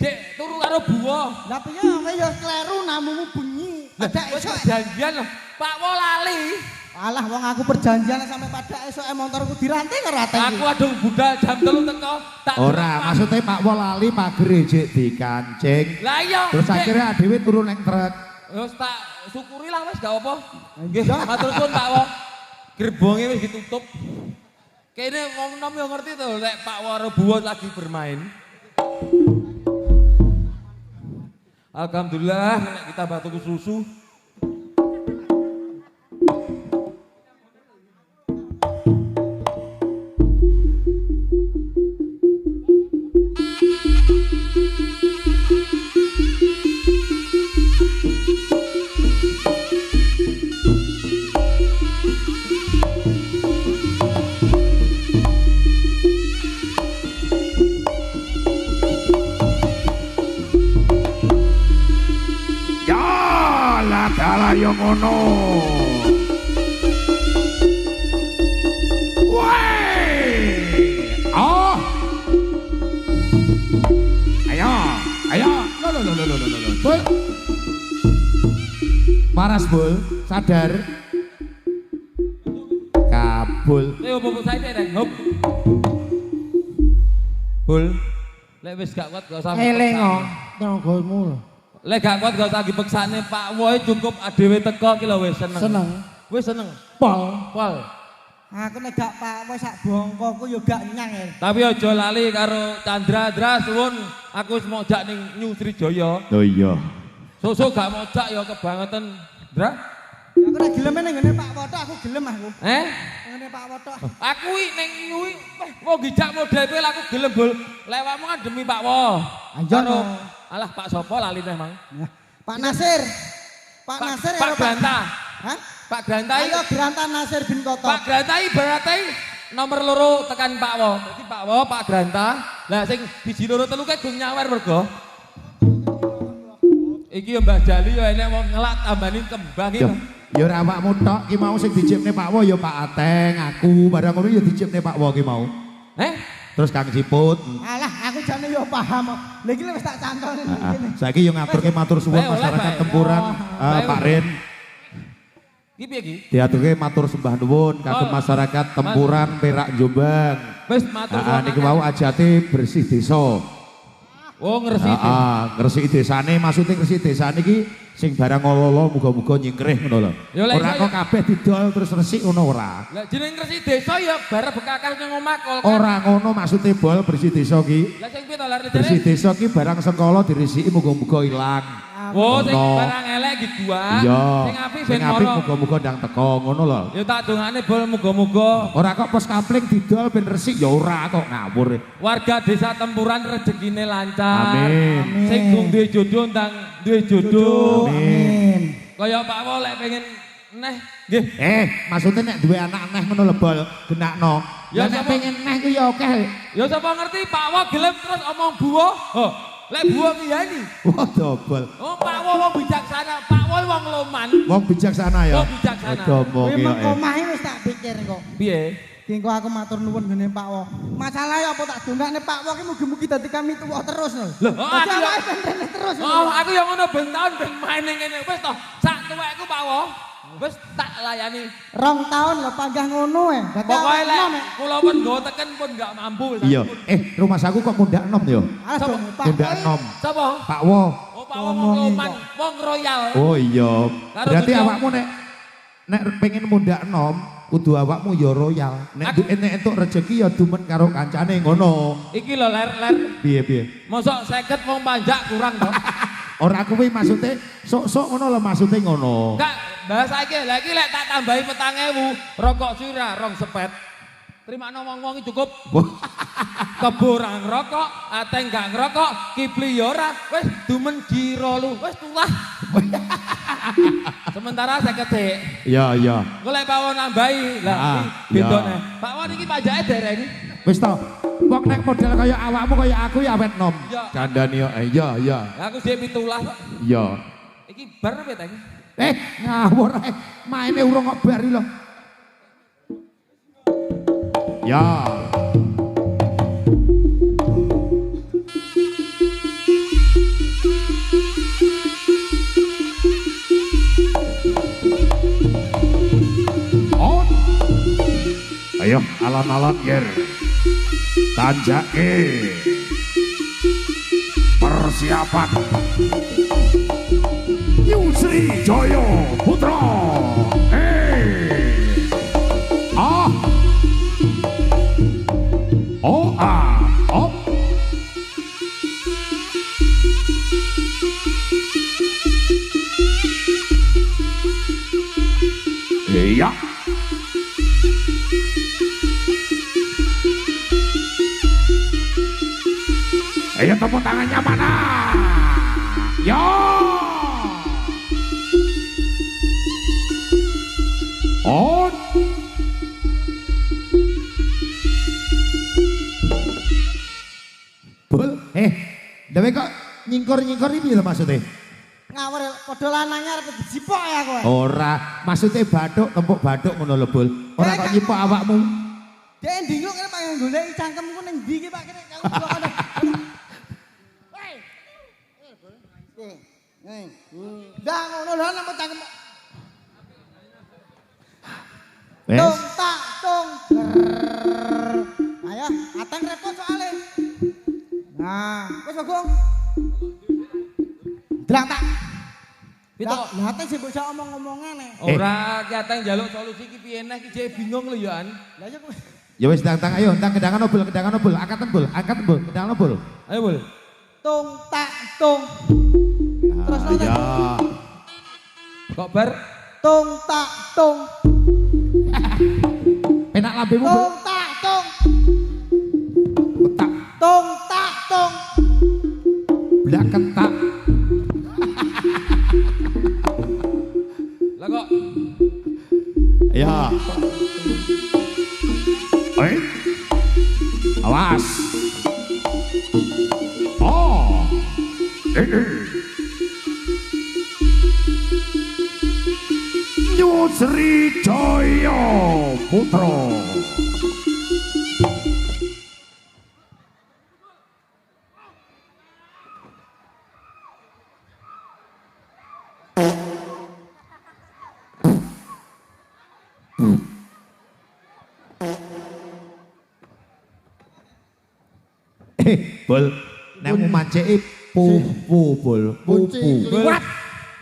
Dik turu karo buwo. Lah piye kowe yo kleru namumu bengi. Ada iso perjanjian lho. Pak Wo lali. Alah wong aku perjanjian sampai pada esok motorku diranting karo ate. Aku adung budal jam 3 teko. Tak Ora, maksudnya Pak Wo lali pagere jek dikancing. Lah iya. Terus akhirnya dhewe turu ning truk. Wis tak syukuri lah wis gak apa. Nggih, matur suwun Pak Wo. Gerbonge wis ditutup. Kene wong nom yo ngerti to nek Pak Wo Rebuwo lagi bermain. Alhamdulillah nek kita batuku susu. Ayo ngono. Woi. Oh. Ayo. Lo. Bul. Paras Bul, sadar. Kabul. Ayo bubuk saya deh, hop. Bul. Lek wis gak kuat gak usah. Elengo, tanggomu. Lek gak kuat gak usah dipeksane Pak Wo cukup adewe teko ki lho wis seneng. Seneng. Wis seneng. Pol. Aku nek gak Pak Wo sak bongkoku yo gak nyang. Tapi aja lali karo Chandra suwun. Aku wis mau jak ning New Srijaya. Oh iya. Sosok gak mau jak ya kebangetan, Dra. Aku nek gelem ning ngene Pak Wo tok aku gelem aku. Ngene Pak Wo tok. Aku ning nyuwi mau gijak model kowe aku gelem Bul. Lewatmu kan demi Pak Wo. Anjono. Alah Pak Sopo lali teh Mang. Pak Nasir. Pak Nasir Pak Granta. Hah? Pak Granta. Ayo Granta Nasir bin Koto. Pak Granta berarti nomor loro tekan Pak Wo. Berarti Pak Wo, Pak Granta. Lah sing biji loro telu kae gung nyawer mergo. Iki yo Mbah Jali yo enek wong ngelak tambani kembang iki. Ya ora awakmu tok ki mau sing dijipne Pak Wo ya Pak Ateng, aku barang ngono ya dijipne Pak Wo ki mau. Terus Kang Ciput. Alah, aku jane yo paham. Lha iki wis tak cantone iki. Saiki yo ngaturke matur suwun masyarakat Tempuran, Pak Ren. Iki piye iki? Diaturke matur sembah nuwun kagem masyarakat Tempuran, Perak, Jombang. Wis matur suwun. Niki wau ajate bersih desa. Oh, ngresiki. Ngresiki desane, maksudnya ngresiki desane iki sing barang lolo muga-muga nyingkrih ngono lho. Ora kok kabeh didol terus resik ngono ora. Lah jeneng ngresiki desa ya bare bekakal nang omah kol. Ora ngono maksude bol bersih desa ki. Lah sing piye to lare jane? Bersih desa ki barang sengkala diresiki muga-muga ilang. Oh, sing barang elek dibuang. Sing apik ben moro. Sing apik muga-muga ndang teko ngono lho. Ya tak dongane bol muga-muga. Ora kok pos kapling didol ben resik ya ora kok ngawur. Warga desa Tempuran rezekine lancar. Amin. Sing dung duwe jodoh ndang duwe jodoh. Amin. Kaya Pak Wo lek pengen neh nggih. Maksudnya nek duwe anak neh ngono lho bol genakno. Ya nek pengen neh ku ya akeh. Ya sapa ngerti Pak Wo gelem terus omong buwo. Lek buwo piyani? Wah dobel. Oh Pak Wo wong bijaksana, Pak Wo wong loman. Wong bijaksana ya. Wong bijaksana. Domong ya. Memang omahe wis tak pikir kok. Piye? Engko aku matur nuwun ngene Pak Wo. Masalahe apa tak dongakne Pak Wo ki mugi-mugi dadi kami tuwa terus lho. Lho, aku ya terus. Aku yang ngono ben taun ben main ning kene wis to. Sak tuwekku Pak Wo. Wis tak layani. 2 tahun lho panggah ngono Pokoke lek kula pun nggo teken pun gak mampu. Iya. Rumah saku kok mundak enom ya? Mundak enom. Sapa? Pak Wo. Oh Pak Wo wong loman, wong royal. Oh iya. Berarti awakmu nek pengen mundak enom kudu awakmu ya royal. Nek entuk rezeki ya dumen karo kancane ngono. Iki lho ler. Piye? Mosok 50 wong panjak kurang to. Ora kuwi maksude sok-sok ngono lho maksude ngono. Enggak, bahasa iki lha iki lek tak tambahi 4.000 rokok sira 2 sepet. Trimakno wong-wong iki cukup. Kebo ora ngrokok, Ateng gak ngrokok, Kipli ya ora, wis dumen giro lu, wis tulah. Sementara 50 dik. Iya. Engko lek Pak Wo nambahi, lah bedone. Pak Wo iki pajake dereni. Wis to. Wong nek model kaya awakmu kaya aku ya awet nom. Kandhani yo iya. Aku sik 17 kok. Iya. Iki bar apa ta iki? Ngawur ae. Maine urung kok bar lho. Ya. Ayo alon-alon yer. Tanjake. Persiapan. Yusri Joyo Putra. Ah. Oh ah. Op. Iya. Ayo tepuk tangannya mana? Yo. On. Bul, dewe kok nyingkur-nyingkur ini lho maksudnya? Ngawur padha lanange arep dijipok ya kowe. Ora, maksudnya bathuk, tempuk bathuk ngono lho, Bul. Ora kok nyipok awakmu. Dek ndinguk kene pengen goleki cangkemku ning ndi iki Pak kene kamu kok ana. Hei. Dah ngono lho nang cangkem. Wes. Tung tak tung. Ayo, ateng repot soalnya. Nah, wis Bagong. Drang tak. Pito. Lah ateng sing mbok omong-omongan nek. Ora ki ateng njaluk solusi ki piye neh ki jek bingung lho ya an. Lah ya Ya wis tang ayo, tang kedangan obul, angkatan bul, kedangan obul. Ayo Bul. tung tak tung. Terus nanti. Ya. Kok bar? Tung tak tung. Penak lambemu, Bul. Tung tak tung. Ketak, Tung tak tung. blak ketak. Lah kok Ya. Awas. Oh. Yusri Joyo Putra. Bul, nek mau manceki pupu, Bul. Pupu. kuat.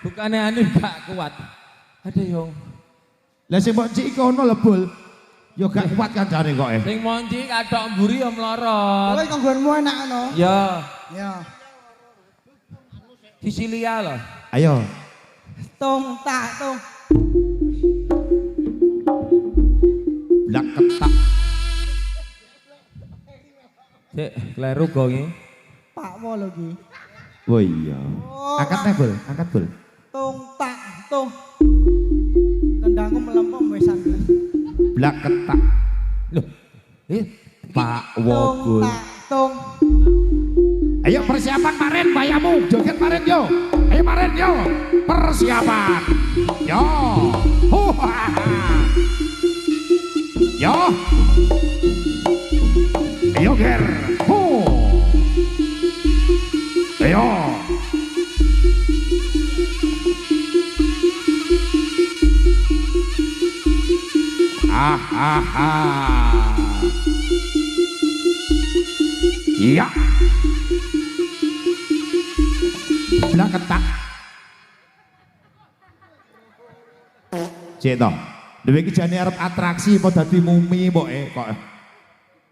Bukannya anu gak kuat. Ada yang Lah sing mbok ciki kono lho, Bul. Ya gak kuat kancane kok sing monci kathok mburi ya mlorot. Kowe kanggonmu enak ngono. Ya, Ya. Sisilia loh. Ayo. Tung tak tung. Blak ketak. Cek, kleru gongi. Pak wo lho iki. Oh iya. Angkat nih, Bul. Angkat, Bul. Tung tak tung. Kendangku melempem wis sampe. Blak ketak. Loh, Pak Wo, Tung Bul. tak tung. Ayo persiapan Maren, bayamu, joget Maren yo. Ayo Maren yo, persiapan. Yo, yo, ayo ger, ayo. Iya. Blak ketak. Cek toh. Dewe iki jane arep atraksi apa dadi mumi pokoke kok.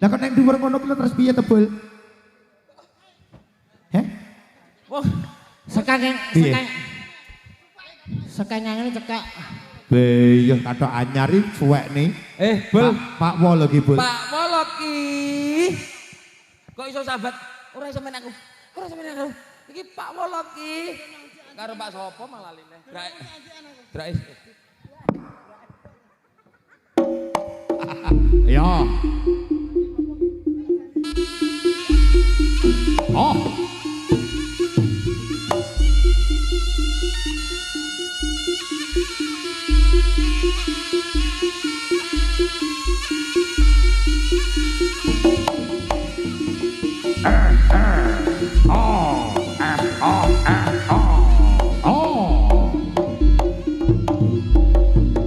Lah kok nek dhuwur ngono kuwi terus piye tebul? Heh? Wah, sekang Piye? ngene cekak. Beyeh kathok anyar iki suwek nih. Bul. Pak Wo lagi, Bul. Pak Woloki. Kok iso sahabat? Ora iso men aku. Ora iso men aku. Iki Pak Woloki. Karo Pak Sopo malah line. Drais. Yo. Oh.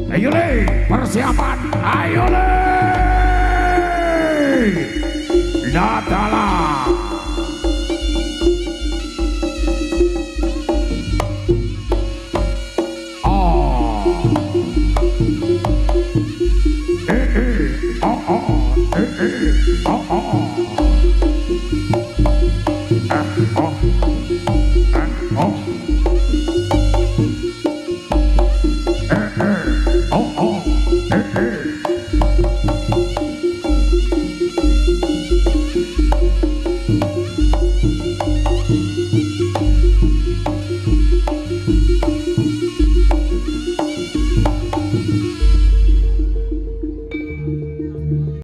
Ayo le, persiapan, ayo le. dadah